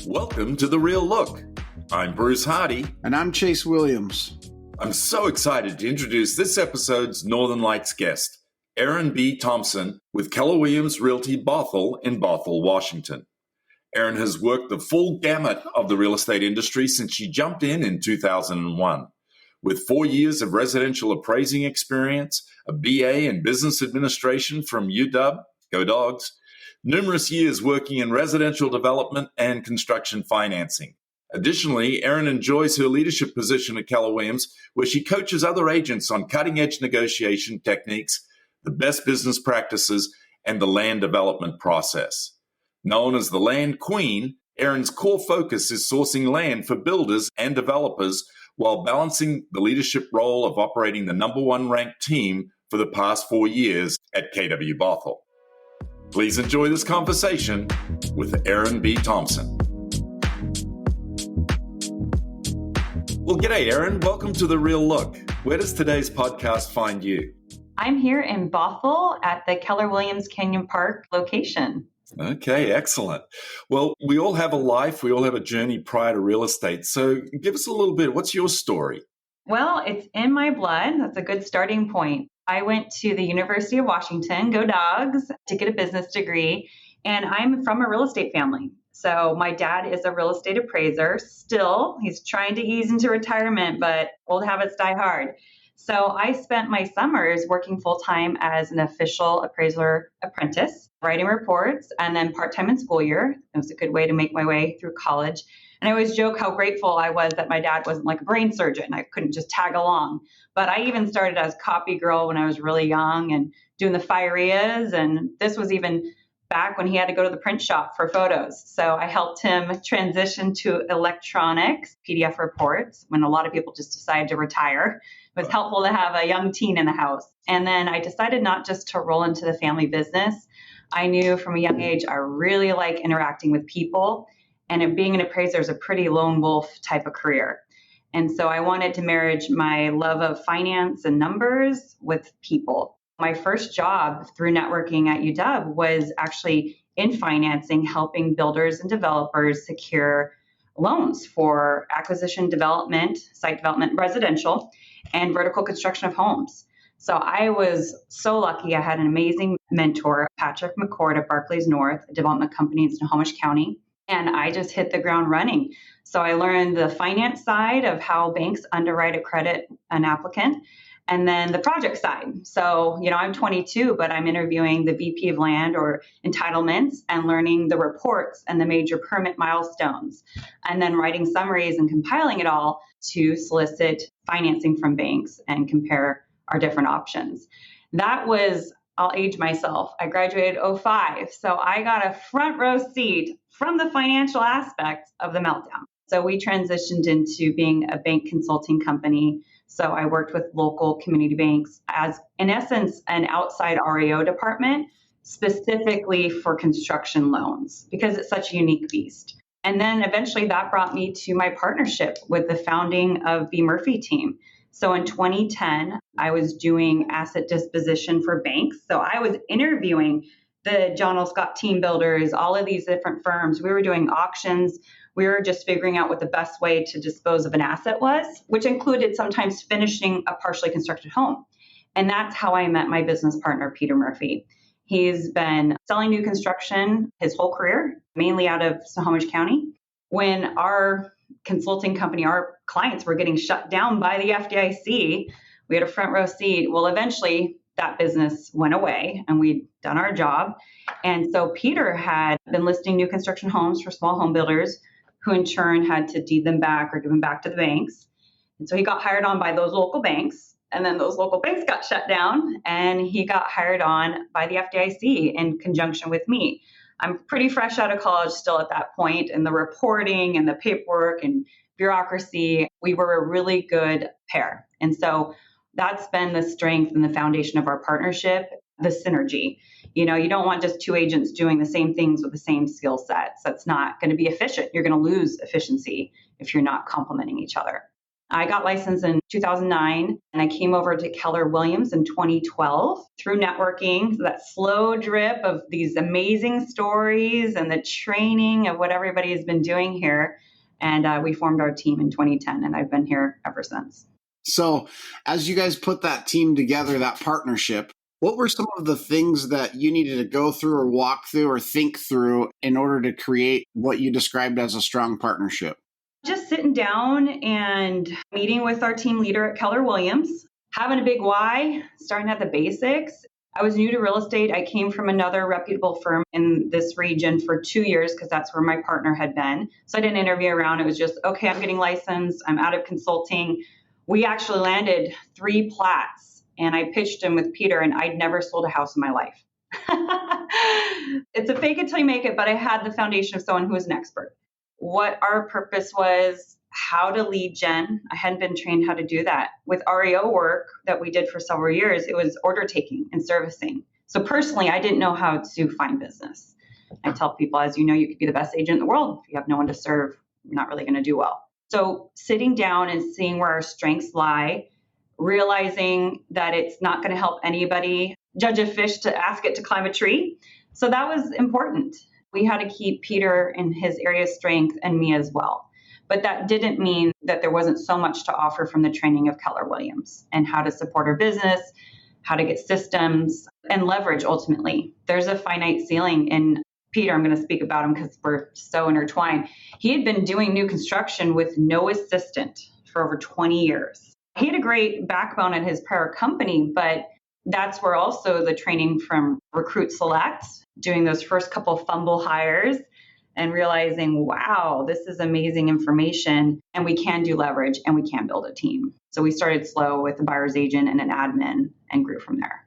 Welcome to The Real Look. I'm Bruce Hardy. And I'm Chase Williams. I'm so excited to introduce this episode's Northern Lights guest, Erin B. Thompson with Keller Williams Realty Bothell in Bothell, Washington. Erin has worked the full gamut of the real estate industry since she jumped in 2001. With 4 years of residential appraising experience, a BA in business administration from UW, go Dogs, numerous years working in residential development and construction financing. Additionally, Erin enjoys her leadership position at Keller Williams, where she coaches other agents on cutting-edge negotiation techniques, the best business practices, and the land development process. Known as the Land Queen, Erin's core focus is sourcing land for builders and developers while balancing the leadership role of operating the number one ranked team for the past 4 years at KW Bothell. Please enjoy this conversation with Erin B. Thompson. Well, g'day, Erin. Welcome to The Real Look. Where does today's podcast find you? I'm here in Bothell at the Keller Williams Canyon Park location. Okay, excellent. Well, we all have a life. We all have a journey prior to real estate. So give us a little bit. What's your story? Well, it's in my blood. That's a good starting point. I went to the University of Washington, go Dogs, to get a business degree. And I'm from a real estate family. So my dad is a real estate appraiser still. He's trying to ease into retirement, but old habits die hard. So I spent my summers working full-time as an official appraiser apprentice, writing reports, and then part-time in school year. It was a good way to make my way through college. And I always joke how grateful I was that my dad wasn't like a brain surgeon. I couldn't just tag along. But I even started as copy girl when I was really young and doing the fireas. And this was even back when he had to go to the print shop for photos. So I helped him transition to electronics, PDF reports, when a lot of people just decided to retire. It was helpful to have a young teen in the house. And then I decided not just to roll into the family business. I knew from a young age I really like interacting with people. And being an appraiser is a pretty lone wolf type of career. And so I wanted to marry my love of finance and numbers with people. My first job through networking at UW was actually in financing, helping builders and developers secure loans for acquisition development, site development, residential, and vertical construction of homes. So I was so lucky. I had an amazing mentor, Patrick McCord at Barclays North, a development company in Snohomish County. And I just hit the ground running. So I learned the finance side of how banks underwrite a credit an applicant, and then the project side. So, I'm 22, but I'm interviewing the VP of land or entitlements and learning the reports and the major permit milestones, and then writing summaries and compiling it all to solicit financing from banks and compare our different options. That was, I'll age myself, I graduated 2005. So I got a front row seat from the financial aspects of the meltdown. So we transitioned into being a bank consulting company. So I worked with local community banks as, in essence, an outside REO department, specifically for construction loans, because it's such a unique beast. And then eventually that brought me to my partnership with the founding of B. Murphy team. So in 2010, I was doing asset disposition for banks. So I was interviewing the John L. Scott team builders, all of these different firms. We were doing auctions. We were just figuring out what the best way to dispose of an asset was, which included sometimes finishing a partially constructed home. And that's how I met my business partner, Peter Murphy. He's been selling new construction his whole career, mainly out of Snohomish County. When our consulting company, our clients were getting shut down by the FDIC, we had a front row seat. Well, eventually that business went away and we'd done our job. And so Peter had been listing new construction homes for small home builders who in turn had to deed them back or give them back to the banks. And so he got hired on by those local banks, and then those local banks got shut down and he got hired on by the FDIC in conjunction with me. I'm pretty fresh out of college still at that point, and the reporting and the paperwork and bureaucracy, we were a really good pair. And so that's been the strength and the foundation of our partnership, the synergy. You don't want just two agents doing the same things with the same skill sets. That's not going to be efficient. You're going to lose efficiency if you're not complementing each other. I got licensed in 2009 and I came over to Keller Williams in 2012 through networking. So that slow drip of these amazing stories and the training of what everybody has been doing here. And we formed our team in 2010 and I've been here ever since. So as you guys put that team together, that partnership, what were some of the things that you needed to go through or walk through or think through in order to create what you described as a strong partnership? Just sitting down and meeting with our team leader at Keller Williams, having a big why, starting at the basics. I was new to real estate. I came from another reputable firm in this region for 2 years because that's where my partner had been. So I didn't interview around. It was just, okay, I'm getting licensed. I'm out of consulting. We actually landed 3 plats and I pitched them with Peter and I'd never sold a house in my life. It's a fake it till you make it, but I had the foundation of someone who was an expert. What our purpose was, how to lead gen. I hadn't been trained how to do that. With REO work that we did for several years, it was order taking and servicing. So personally, I didn't know how to find business. I tell people, as you know, you could be the best agent in the world. If you have no one to serve, you're not really going to do well. So sitting down and seeing where our strengths lie, realizing that it's not going to help anybody judge a fish to ask it to climb a tree. So that was important. We had to keep Peter in his area of strength and me as well. But that didn't mean that there wasn't so much to offer from the training of Keller Williams and how to support our business, how to get systems and leverage ultimately. There's a finite ceiling. And Peter, I'm going to speak about him because we're so intertwined. He had been doing new construction with no assistant for over 20 years. He had a great backbone at his prior company, but that's where also the training from Recruit Select, doing those first couple fumble hires and realizing, wow, this is amazing information and we can do leverage and we can build a team. So we started slow with a buyer's agent and an admin and grew from there.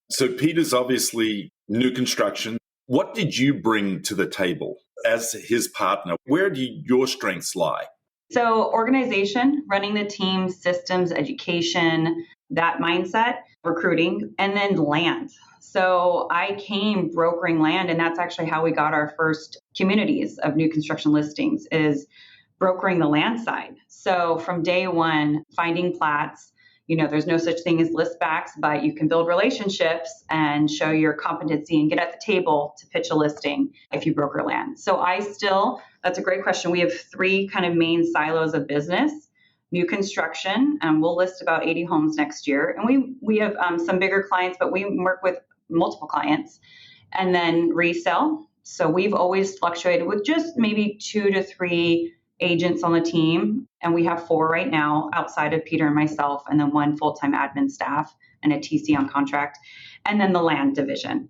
So Peter's obviously new construction. What did you bring to the table as his partner? Where do your strengths lie? So organization, running the team, systems, education, that mindset, recruiting, and then land. So I came brokering land, and that's actually how we got our first communities of new construction listings is brokering the land side. So from day one, finding plats, there's no such thing as list backs, but you can build relationships and show your competency and get at the table to pitch a listing if you broker land. So that's a great question. We have 3 kind of main silos of business. New construction, and we'll list about 80 homes next year. And we have some bigger clients, but we work with multiple clients. And then resale. So we've always fluctuated with just maybe 2 to 3 agents on the team. And we have 4 right now outside of Peter and myself, and then 1 full-time admin staff and a TC on contract. And then the land division.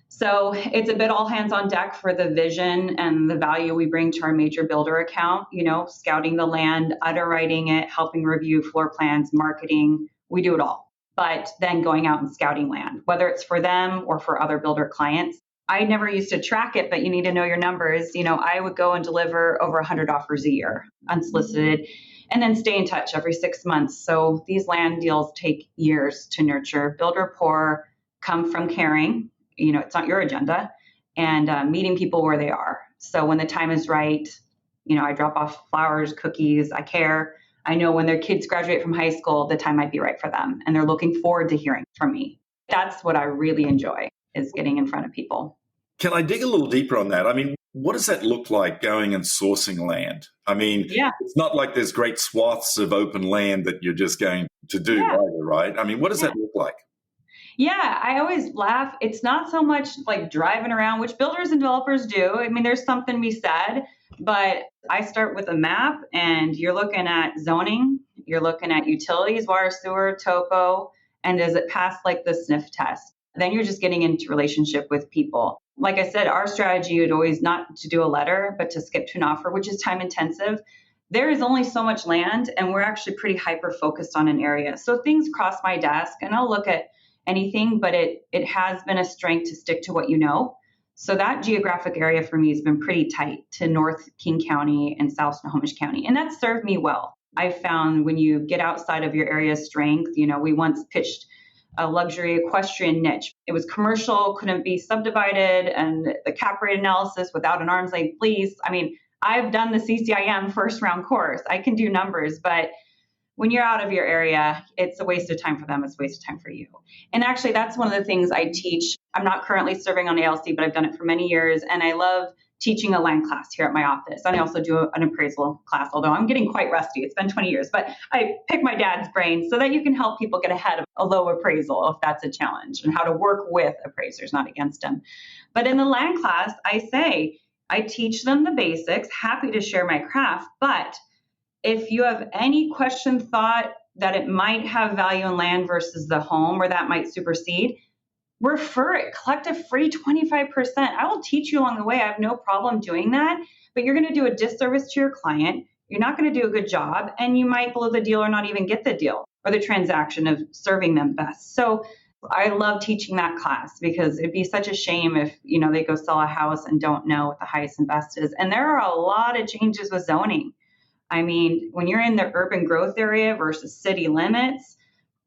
So it's a bit all hands on deck for the vision and the value we bring to our major builder account, scouting the land, underwriting it, helping review floor plans, marketing. We do it all. But then going out and scouting land, whether it's for them or for other builder clients. I never used to track it, but you need to know your numbers. I would go and deliver over 100 offers a year, unsolicited, and then stay in touch every 6 months. So these land deals take years to nurture, build rapport, come from caring. It's not your agenda, and meeting people where they are. So when the time is right, I drop off flowers, cookies, I care. I know when their kids graduate from high school, the time might be right for them, and they're looking forward to hearing from me. That's what I really enjoy, is getting in front of people. Can I dig a little deeper on that? I mean, what does that look like going and sourcing land? I mean, It's not like there's great swaths of open land that you're just going to do either, right? I mean, what does that look like? Yeah, I always laugh. It's not so much like driving around, which builders and developers do. I mean, there's something to be said, but I start with a map and you're looking at zoning, you're looking at utilities, water, sewer, topo, and does it pass like the sniff test? Then you're just getting into relationship with people. Like I said, our strategy would always not to do a letter, but to skip to an offer, which is time intensive. There is only so much land, and we're actually pretty hyper focused on an area. So things cross my desk and I'll look at anything, but it has been a strength to stick to what you know. So that geographic area for me has been pretty tight to North King County and South Snohomish County. And that's served me well. I found when you get outside of your area's strength, we once pitched a luxury equestrian niche. It was commercial, couldn't be subdivided, and the cap rate analysis without an arm's length lease. I mean, I've done the CCIM first round course. I can do numbers, but when you're out of your area, it's a waste of time for them. It's a waste of time for you. And actually, that's one of the things I teach. I'm not currently serving on ALC, but I've done it for many years. And I love teaching a land class here at my office. And I also do an appraisal class, although I'm getting quite rusty. It's been 20 years, but I pick my dad's brain so that you can help people get ahead of a low appraisal if that's a challenge, and how to work with appraisers, not against them. But in the land class, I teach them the basics, happy to share my craft. But if you have any question, thought that it might have value in land versus the home, or that might supersede, refer it, collect a free 25%. I will teach you along the way. I have no problem doing that, but you're going to do a disservice to your client. You're not going to do a good job, and you might blow the deal or not even get the deal or the transaction of serving them best. So I love teaching that class, because it'd be such a shame if, they go sell a house and don't know what the highest and best is. And there are a lot of changes with zoning. I mean, when you're in the urban growth area versus city limits,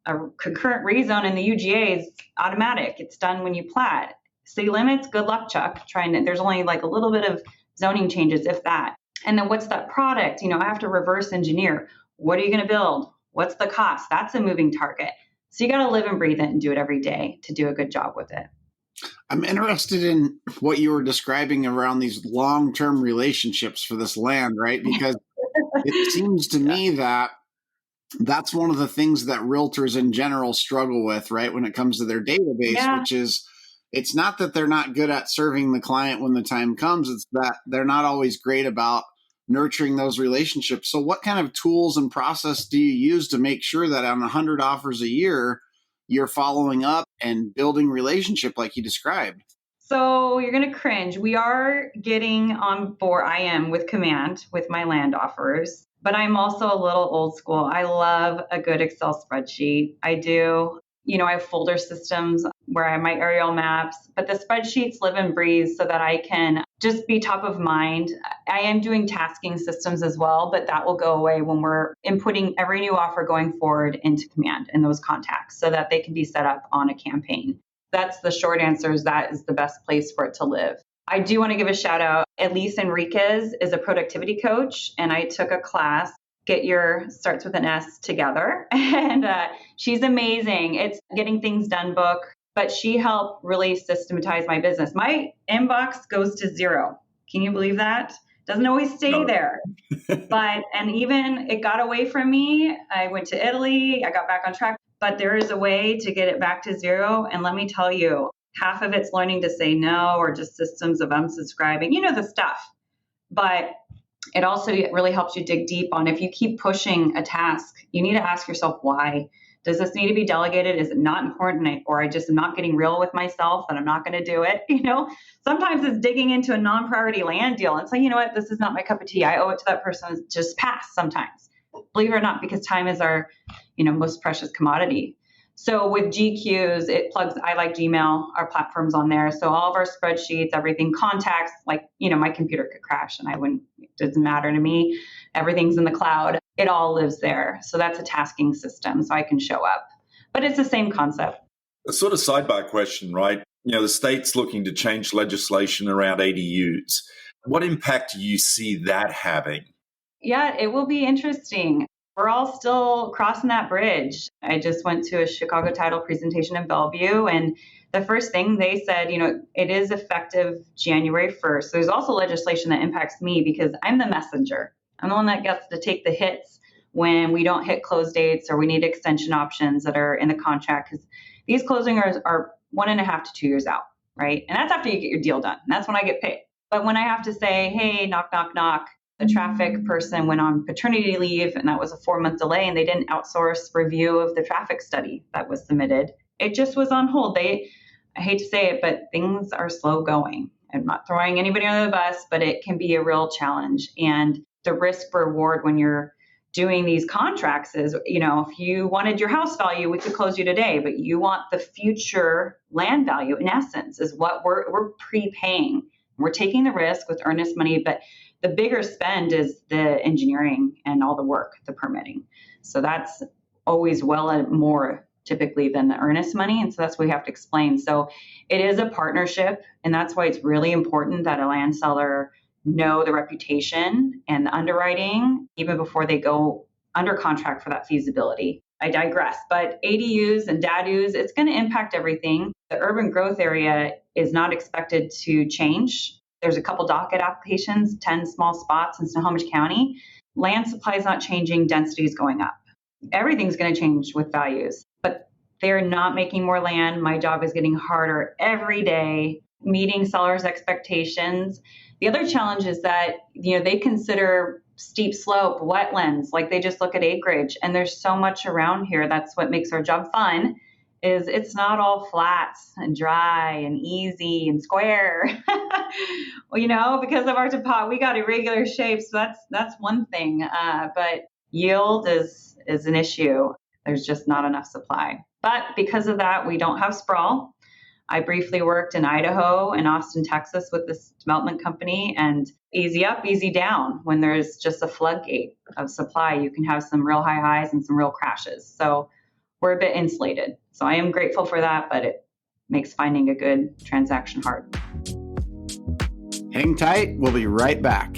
a concurrent rezone in the UGA is automatic. It's done when you plat. City limits, good luck, Chuck. There's only like a little bit of zoning changes, if that. And then what's that product? I have to reverse engineer. What are you going to build? What's the cost? That's a moving target. So you got to live and breathe it and do it every day to do a good job with it. I'm interested in what you were describing around these long-term relationships for this land, right? Because it seems to me that that's one of the things that realtors in general struggle with, right? When it comes to their database, which is, it's not that they're not good at serving the client when the time comes. It's that they're not always great about nurturing those relationships. So what kind of tools and process do you use to make sure that on 100 offers a year, you're following up and building relationship like you described? So you're going to cringe. We are getting on board. I am with Command with my land offers, but I'm also a little old school. I love a good Excel spreadsheet. I do. I have folder systems where I have my aerial maps, but the spreadsheets live and breathe so that I can just be top of mind. I am doing tasking systems as well, but that will go away when we're inputting every new offer going forward into Command and those contacts so that they can be set up on a campaign. That's the short answer, is that is the best place for it to live. I do want to give a shout out. Elise Enriquez is a productivity coach, and I took a class, Get Your Starts with an S Together. And she's amazing. It's Getting Things Done book, but she helped really systematize my business. My inbox goes to zero. Can you believe that? Doesn't always stay there. And even it got away from me. I went to Italy. I got back on track. But there is a way to get it back to zero. And let me tell you, half of it's learning to say no, or just systems of unsubscribing, the stuff. But it also really helps you dig deep on, if you keep pushing a task, you need to ask yourself, why? Does this need to be delegated? Is it not important? Or I just am not getting real with myself and I'm not going to do it. Sometimes it's digging into a non-priority land deal and saying, you know what, this is not my cup of tea. I owe it to that person. Just pass sometimes. Believe it or not, because time is our, most precious commodity. So with GQs, it plugs, I like Gmail, our platform's on there. So all of our spreadsheets, everything, contacts, my computer could crash and it doesn't matter to me. Everything's in the cloud. It all lives there. So that's a tasking system, so I can show up. But it's the same concept. A sort of sidebar question, right? The state's looking to change legislation around ADUs. What impact do you see that having? Yeah, it will be interesting. We're all still crossing that bridge. I just went to a Chicago title presentation in Bellevue, and the first thing they said, it is effective January 1st. There's also legislation that impacts me because I'm the messenger. I'm the one that gets to take the hits when we don't hit close dates or we need extension options that are in the contract, because these closing are 1.5 to 2 years out, right? And that's after you get your deal done. And that's when I get paid. But when I have to say, hey, knock, knock, knock, the traffic person went on paternity leave, and that was a 4-month delay, and they didn't outsource review of the traffic study that was submitted. It just was on hold. I hate to say it, but things are slow going. I'm not throwing anybody under the bus, but it can be a real challenge. And the risk reward when you're doing these contracts is, if you wanted your house value, we could close you today, but you want the future land value, in essence, is what we're prepaying. We're taking the risk with earnest money, but the bigger spend is the engineering and all the work, the permitting. So that's always more typically than the earnest money. And so that's what we have to explain. So it is a partnership. And that's why it's really important that a land seller know the reputation and the underwriting even before they go under contract for that feasibility. I digress, but ADUs and DADUs, it's going to impact everything. The urban growth area is not expected to change. There's a couple docket applications, 10 small spots in Snohomish County. Land supply is not changing, density is going up. Everything's going to change with values, but they're not making more land. My job is getting harder every day, meeting sellers' expectations. The other challenge is that, they consider steep slope, wetlands, like they just look at acreage, and there's so much around here. That's what makes our job fun, is it's not all flats and dry and easy and square. Because of our topography, we got irregular shapes. So that's one thing. But yield is an issue. There's just not enough supply. But because of that, we don't have sprawl. I briefly worked in Idaho and Austin, Texas with this development company, and easy up, easy down. When there's just a floodgate of supply, you can have some real high highs and some real crashes. So we're a bit insulated. So I am grateful for that, but it makes finding a good transaction hard. Hang tight. We'll be right back.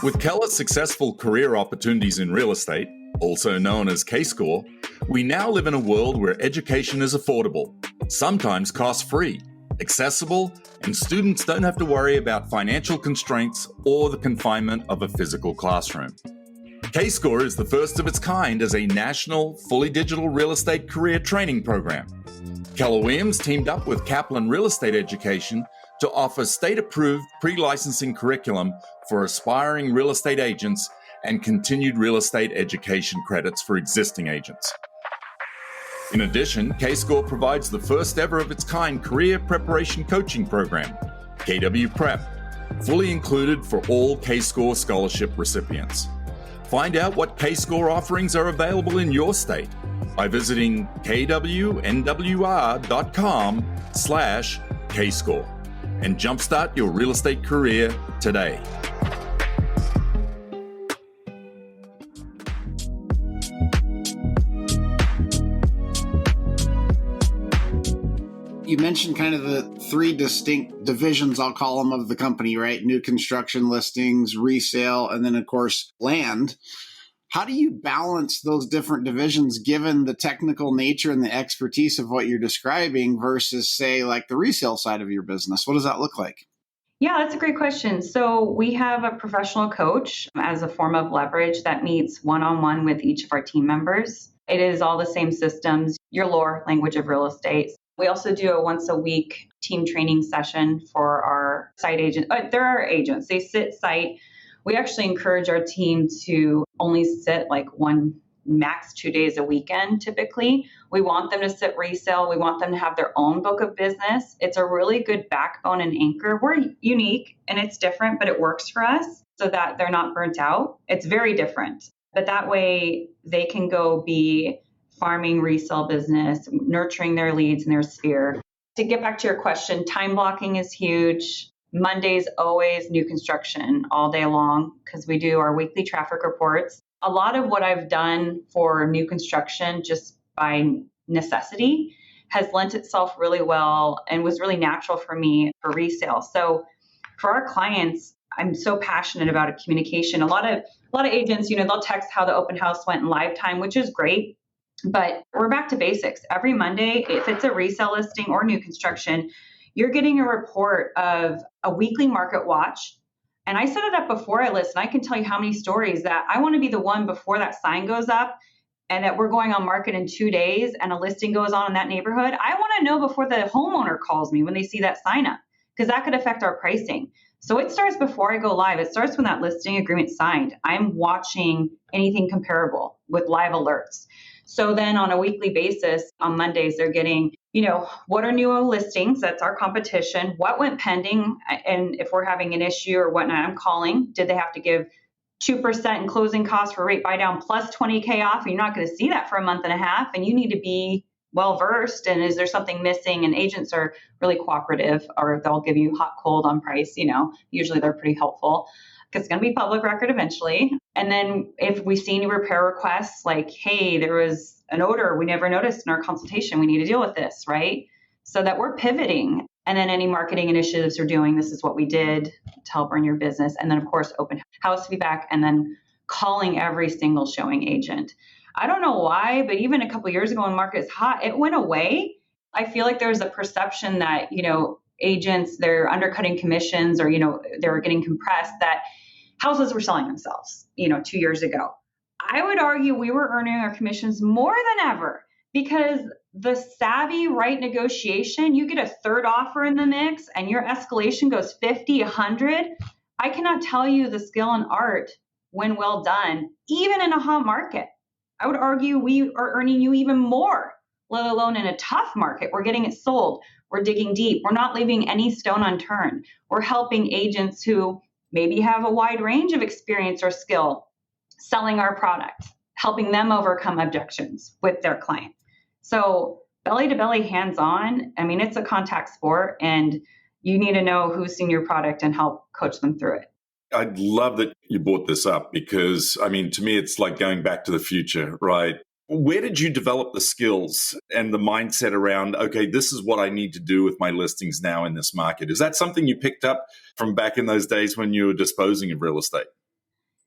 With Keller's successful career opportunities in real estate, also known as K-Score, we now live in a world where education is affordable, sometimes cost-free, accessible, and students don't have to worry about financial constraints or the confinement of a physical classroom. K-Score is the first of its kind as a national, fully digital real estate career training program. Keller Williams teamed up with Kaplan Real Estate Education to offer state-approved pre-licensing curriculum for aspiring real estate agents and continued real estate education credits for existing agents. In addition, K-Score provides the first ever of its kind career preparation coaching program, KW Prep, fully included for all K-Score scholarship recipients. Find out what K-Score offerings are available in your state by visiting kwnwr.com/K-Score and jumpstart your real estate career today. You mentioned kind of the three distinct divisions, I'll call them, of the company, right? New construction listings, resale, and then, of course, land. How do you balance those different divisions given the technical nature and the expertise of what you're describing versus, say, like the resale side of your business? What does that look like? Yeah, that's a great question. So we have a professional coach as a form of leverage that meets one-on-one with each of our team members. It is all the same systems, your lore, language of real estate. We also do a once a week team training session for our site agents. There are agents, they sit site. We actually encourage our team to only sit like one, max 2 days a weekend typically. We want them to sit resale. We want them to have their own book of business. It's a really good backbone and anchor. We're unique and it's different, but it works for us so that they're not burnt out. It's very different, but that way they can go be farming resale business, nurturing their leads in their sphere. To get back to your question, time blocking is huge. Monday's always new construction all day long because we do our weekly traffic reports. A lot of what I've done for new construction just by necessity has lent itself really well and was really natural for me for resale. So for our clients, I'm so passionate about a communication. A lot of agents, they'll text how the open house went in live time, which is great. But we're back to basics. Every Monday, if it's a resale listing or new construction, you're getting a report of a weekly market watch. And I set it up before I list, and I can tell you how many stories that I want to be the one before that sign goes up and that we're going on market in 2 days and a listing goes on in that neighborhood. I want to know before the homeowner calls me when they see that sign up, because that could affect our pricing. So it starts before I go live. It starts when that listing agreement's signed. I'm watching anything comparable with live alerts. So then on a weekly basis, on Mondays, they're getting, what are new listings? That's our competition. What went pending? And if we're having an issue or whatnot, I'm calling. Did they have to give 2% in closing costs for rate buy down plus $20K off? You're not going to see that for a month and a half. And you need to be well versed. And is there something missing? And agents are really cooperative, or they'll give you hot, cold on price. Usually they're pretty helpful. It's going to be public record eventually. And then if we see any repair requests, like, hey, there was an odor we never noticed in our consultation, we need to deal with this, right? So that we're pivoting. And then any marketing initiatives they're doing, this is what we did to help earn your business. And then, of course, open house feedback, and then calling every single showing agent. I don't know why, but even a couple of years ago when market is hot, it went away. I feel like there's a perception that, agents, they're undercutting commissions, or, they were getting compressed, that houses were selling themselves, 2 years ago. I would argue we were earning our commissions more than ever, because the savvy, right negotiation, you get a third offer in the mix and your escalation goes 50, 100. I cannot tell you the skill and art, when well done, even in a hot market. I would argue we are earning you even more, let alone in a tough market. We're getting it sold. We're digging deep. We're not leaving any stone unturned. We're helping agents who maybe have a wide range of experience or skill selling our product, helping them overcome objections with their client. So belly to belly, hands on, it's a contact sport, and you need to know who's seen your product and help coach them through it. I love that you brought this up, because, to me, it's like going back to the future, right? Where did you develop the skills and the mindset around, okay, this is what I need to do with my listings now in this market? Is that something you picked up from back in those days when you were disposing of real estate?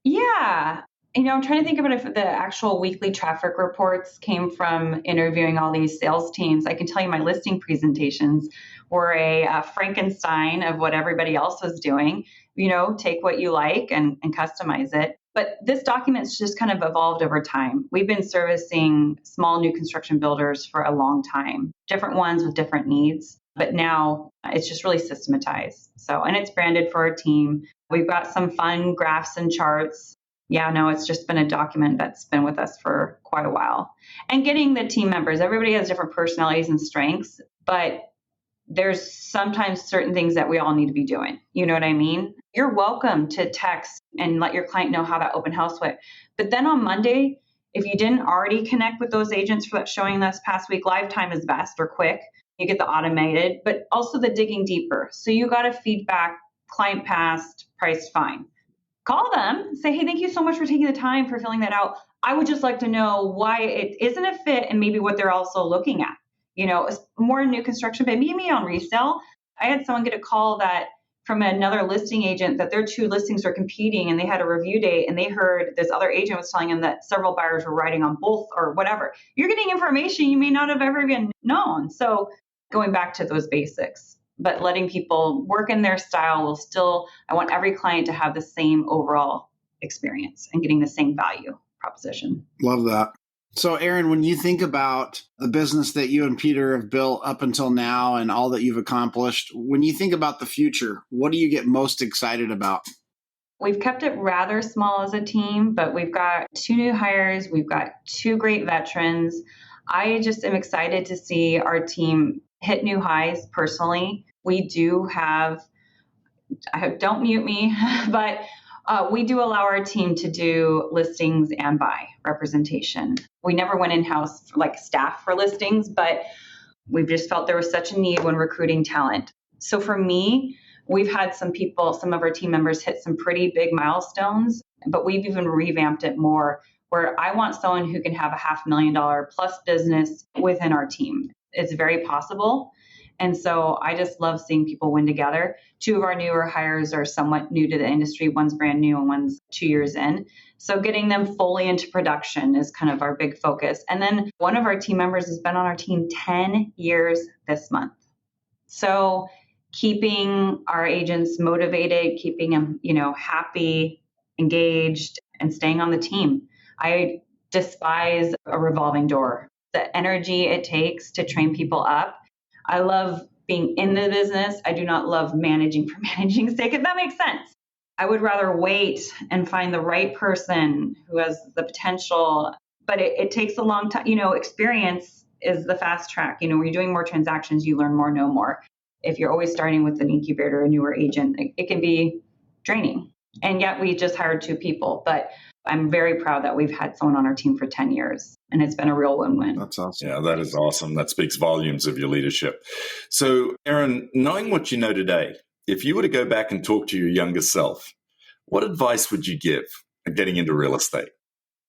Yeah. I'm trying to think about if the actual weekly traffic reports came from interviewing all these sales teams. I can tell you my listing presentations were a Frankenstein of what everybody else was doing. Take what you like and customize it. But this document's just kind of evolved over time. We've been servicing small new construction builders for a long time, different ones with different needs. But now it's just really systematized. And it's branded for our team. We've got some fun graphs and charts. Yeah, no, it's just been a document that's been with us for quite a while. And getting the team members, everybody has different personalities and strengths, but there's sometimes certain things that we all need to be doing. You know what I mean? You're welcome to text and let your client know how that open house went. But then on Monday, if you didn't already connect with those agents for that showing this past week, live time is best or quick. You get the automated, but also the digging deeper. So you got a feedback, client passed, priced fine. Call them, say, hey, thank you so much for taking the time for filling that out. I would just like to know why it isn't a fit and maybe what they're also looking at. More new construction, but maybe on resale. I had someone get a call that from another listing agent that their two listings are competing, and they had a review date, and they heard this other agent was telling them that several buyers were writing on both or whatever. You're getting information you may not have ever even known. So going back to those basics, but letting people work in their style I want every client to have the same overall experience and getting the same value proposition. Love that. So, Erin, when you think about the business that you and Peter have built up until now and all that you've accomplished, when you think about the future, what do you get most excited about? We've kept it rather small as a team, but we've got 2 new hires. We've got 2 great veterans. I just am excited to see our team hit new highs personally. We do have, don't mute me, but we do allow our team to do listings and buy representation. We never went in-house like staff for listings, but we've just felt there was such a need when recruiting talent. So for me, we've had some of our team members hit some pretty big milestones, but we've even revamped it more, where I want someone who can have a $500,000 plus business within our team. It's very possible. And so I just love seeing people win together. 2 of our newer hires are somewhat new to the industry. One's brand new and one's 2 years in. So getting them fully into production is kind of our big focus. And then one of our team members has been on our team 10 years this month. So keeping our agents motivated, keeping them, happy, engaged, and staying on the team. I despise a revolving door. The energy it takes to train people up. I love being in the business. I do not love managing for managing's sake, if that makes sense. I would rather wait and find the right person who has the potential, but it takes a long time. Experience is the fast track. When you're doing more transactions, you learn more, know more. If you're always starting with an incubator, a newer agent, it can be draining. And yet we just hired 2 people, but I'm very proud that we've had someone on our team for 10 years, and it's been a real win-win. That's awesome. Yeah, that is awesome. That speaks volumes of your leadership. So, Erin, knowing what you know today, if you were to go back and talk to your younger self, what advice would you give on getting into real estate?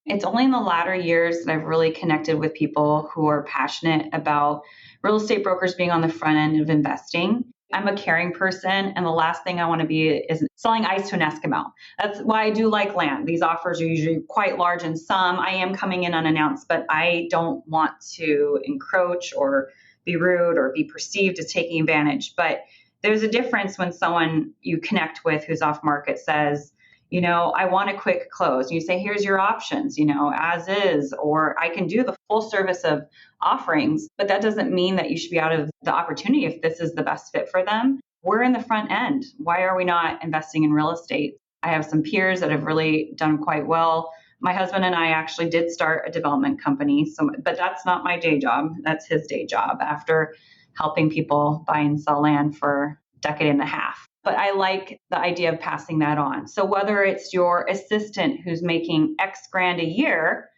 It's only in the latter years that I've really connected with people who are passionate about real estate brokers being on the front end of investing. I'm a caring person, and the last thing I want to be is selling ice to an Eskimo. That's why I do like land. These offers are usually quite large, and some I am coming in unannounced, but I don't want to encroach or be rude or be perceived as taking advantage. But there's a difference when someone you connect with who's off market says, I want a quick close. You say, here's your options, as is, or I can do the full service of offerings, but that doesn't mean that you should be out of the opportunity if this is the best fit for them. We're in the front end. Why are we not investing in real estate? I have some peers that have really done quite well. My husband and I actually did start a development company, but that's not my day job. That's his day job after helping people buy and sell land for a decade and a half. But I like the idea of passing that on. So whether it's your assistant who's making X grand a year,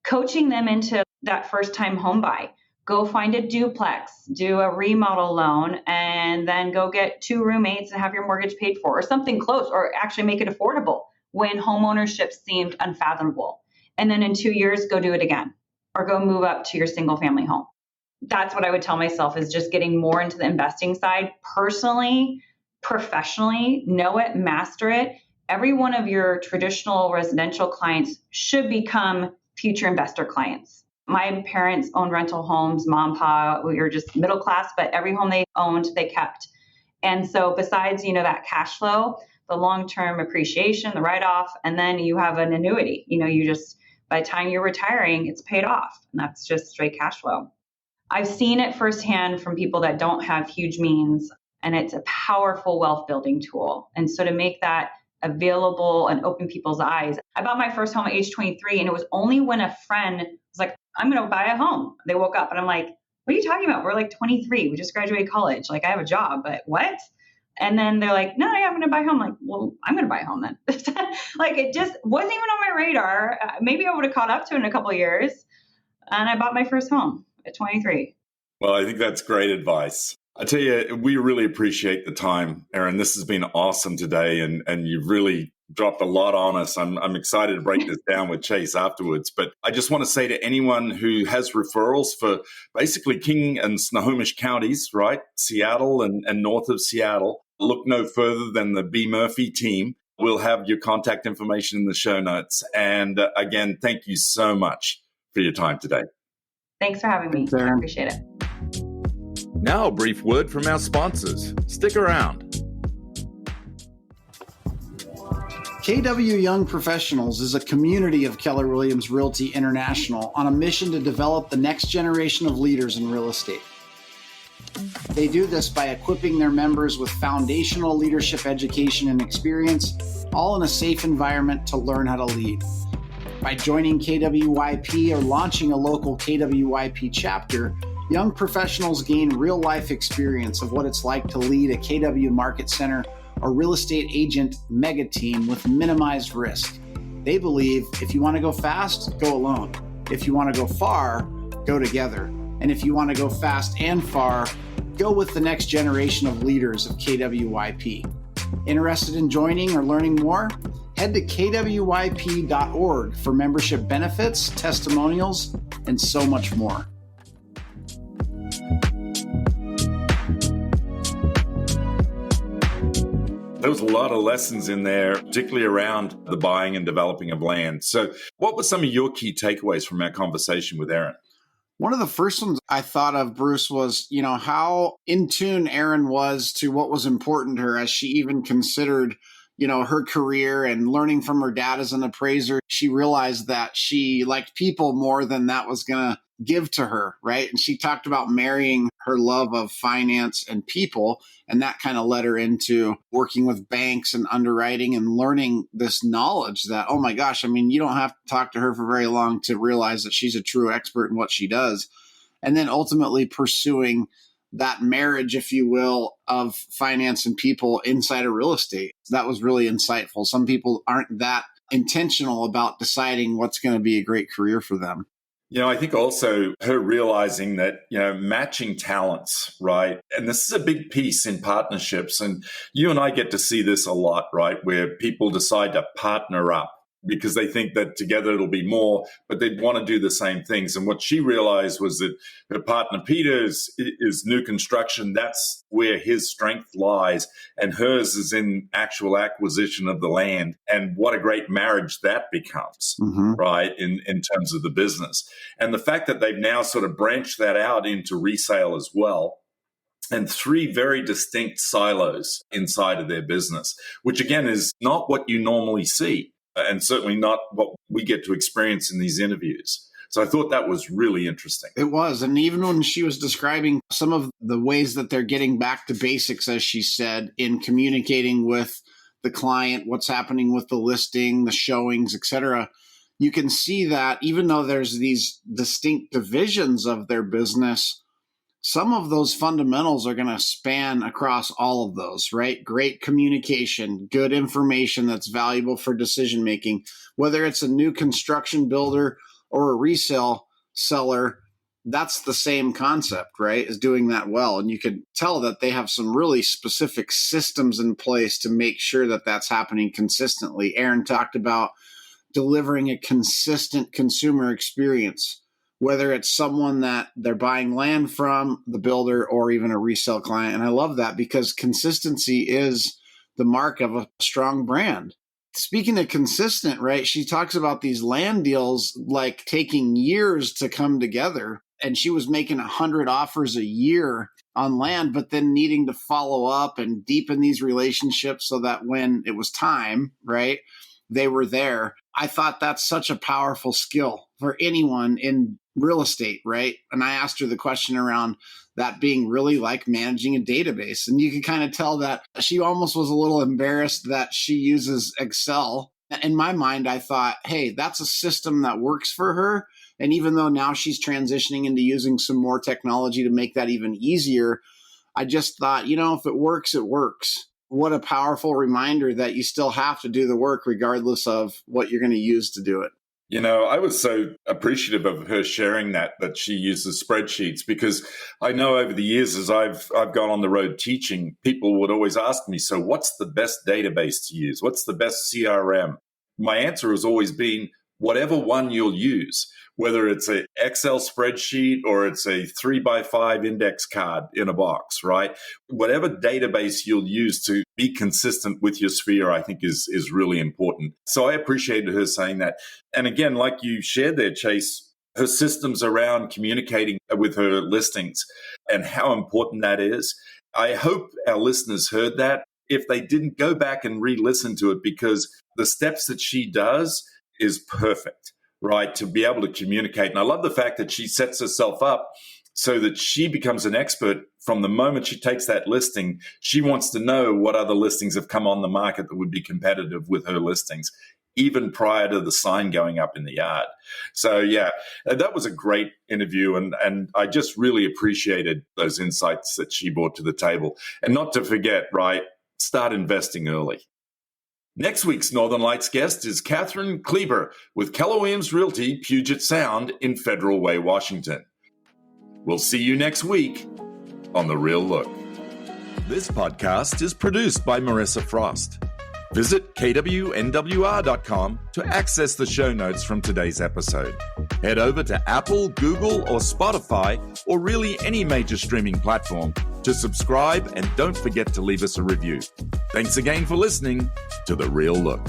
coaching them into that first time home buy, go find a duplex, do a remodel loan, and then go get 2 roommates and have your mortgage paid for, or something close, or actually make it affordable when home ownership seemed unfathomable. And then in 2 years, go do it again, or go move up to your single family home. That's what I would tell myself, is just getting more into the investing side personally. Professionally, know it, master it. Every one of your traditional residential clients should become future investor clients. My parents owned rental homes, mom, pa, we were just middle class, but every home they owned, they kept. And so besides, that cash flow, the long-term appreciation, the write-off, and then you have an annuity. You just, by the time you're retiring, it's paid off. And that's just straight cash flow. I've seen it firsthand from people that don't have huge means, and it's a powerful wealth building tool. And so to make that available and open people's eyes. I bought my first home at age 23, and it was only when a friend was like, I'm going to buy a home. They woke up and I'm like, what are you talking about? We're like 23. We just graduated college. Like, I have a job, but what? And then they're like, no, I'm going to buy a home. I'm like, well, I'm going to buy a home then. Like, it just wasn't even on my radar. Maybe I would have caught up to it in a couple of years. And I bought my first home at 23. Well, I think that's great advice. I tell you, we really appreciate the time, Erin. This has been awesome today, and you've really dropped a lot on us. I'm excited to break this down with Chase afterwards. But I just want to say to anyone who has referrals for basically King and Snohomish counties, right, Seattle and north of Seattle, look no further than the B. Murphy team. We'll have your contact information in the show notes. And again, thank you so much for your time today. Thanks for having me. I appreciate it. Now, a brief word from our sponsors. Stick around. KW Young Professionals is a community of Keller Williams Realty International on a mission to develop the next generation of leaders in real estate. They do this by equipping their members with foundational leadership education and experience, all in a safe environment to learn how to lead. By joining KWYP or launching a local KWYP chapter, young professionals gain real-life experience of what it's like to lead a KW Market Center or real estate agent mega team with minimized risk. They believe if you want to go fast, go alone. If you want to go far, go together. And if you want to go fast and far, go with the next generation of leaders of KWYP. Interested in joining or learning more? Head to kyp.org for membership benefits, testimonials, and so much more. There was a lot of lessons in there, particularly around the buying and developing of land. So what were some of your key takeaways from our conversation with Erin? One of the first ones I thought of, Bruce, was, how in tune Erin was to what was important to her as she even considered, her career and learning from her dad as an appraiser. She realized that she liked people more than that was going to give to her, right? And she talked about marrying her love of finance and people, and that kind of led her into working with banks and underwriting and learning this knowledge that, oh my gosh, you don't have to talk to her for very long to realize that she's a true expert in what she does. And then ultimately pursuing that marriage, if you will, of finance and people inside of real estate. That was really insightful. Some people aren't that intentional about deciding what's going to be a great career for them. I think also her realizing that, matching talents, right? And this is a big piece in partnerships. And you and I get to see this a lot, right? Where people decide to partner up. because they think that together it'll be more, but they'd want to do the same things. And what she realized was that her partner Peter is new construction. That's where his strength lies, and hers is in actual acquisition of the land. And what a great marriage that becomes, right, in terms of the business. And the fact that they've now sort of branched that out into resale as well, and 3 very distinct silos inside of their business, which again is not what you normally see, and certainly not what we get to experience in these interviews. So I thought that was really interesting. It was. And even when she was describing some of the ways that they're getting back to basics, as she said, in communicating with the client, what's happening with the listing, the showings, etc., you can see that even though there's these distinct divisions of their business, some of those fundamentals are going to span across all of those, right? Great communication, good information that's valuable for decision making, whether it's a new construction builder or a resale seller. That's the same concept, right? Is doing that well. And you can tell that they have some really specific systems in place to make sure that that's happening consistently. Erin talked about delivering a consistent consumer experience, whether it's someone that they're buying land from, the builder, or even a resale client. And I love that because consistency is the mark of a strong brand. Speaking of consistent, right, she talks about these land deals like taking years to come together. And she was making 100 offers a year on land, but then needing to follow up and deepen these relationships so that when it was time, right, they were there. I thought that's such a powerful skill for anyone in real estate, right? And I asked her the question around that being really like managing a database. And you can kind of tell that she almost was a little embarrassed that she uses Excel. In my mind, I thought, hey, that's a system that works for her. And even though now she's transitioning into using some more technology to make that even easier, I just thought, if it works, it works. What a powerful reminder that you still have to do the work regardless of what you're going to use to do it. I was so appreciative of her sharing that she uses spreadsheets, because I know over the years as I've gone on the road teaching, people would always ask me, so what's the best database to use? What's the best CRM? My answer has always been whatever one you'll use, whether it's an Excel spreadsheet or it's a 3x5 index card in a box, right? Whatever database you'll use to be consistent with your sphere, I think is really important. So I appreciated her saying that. And again, like you shared there, Chase, her systems around communicating with her listings and how important that is. I hope our listeners heard that. If they didn't, go back and re-listen to it, because the steps that she does is perfect, right, to be able to communicate. And I love the fact that she sets herself up so that she becomes an expert from the moment she takes that listing. She wants to know what other listings have come on the market that would be competitive with her listings, even prior to the sign going up in the yard. So, yeah, that was a great interview. And I just really appreciated those insights that she brought to the table. And not to forget, right, start investing early. Next week's Northern Lights guest is Catherine Kleber with Keller Williams Realty, Puget Sound in Federal Way, Washington. We'll see you next week on The Real Look. This podcast is produced by Marissa Frost. Visit KWNWR.com to access the show notes from today's episode. Head over to Apple, Google, or Spotify, or really any major streaming platform to subscribe, and don't forget to leave us a review. Thanks again for listening to The Real Look.